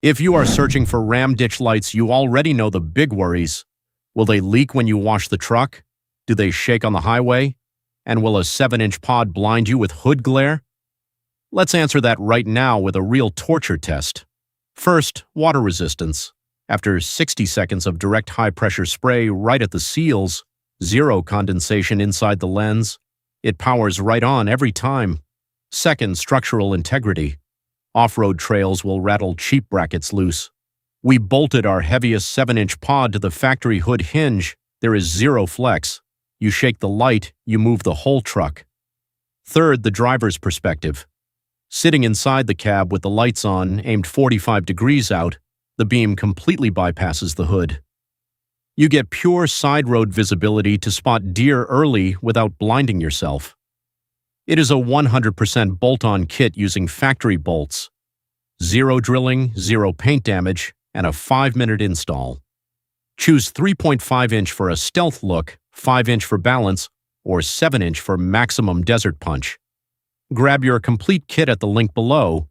If you are searching for ram ditch lights, you already know the big worries. Will they leak when you wash the truck? Do they shake on the highway? And will a 7-inch pod blind you with hood glare? Let's answer that right now with a real torture test. First, water resistance. After 60 seconds of direct high-pressure spray right at the seals, zero condensation inside the lens. It powers right on every time. Second, structural integrity. Off-road trails will rattle cheap brackets loose. We bolted our heaviest 7-inch pod to the factory hood hinge. There is zero flex. You shake the light, you move the whole truck. Third, the driver's perspective. Sitting inside the cab with the lights on, aimed 45 degrees out, the beam completely bypasses the hood. You get pure side road visibility to spot deer early without blinding yourself. It is a 100% bolt-on kit using factory bolts. Zero drilling, zero paint damage, and a 5-minute install. Choose 3.5-inch for a stealth look, 5-inch for balance, or 7-inch for maximum desert punch. Grab your complete kit at the link below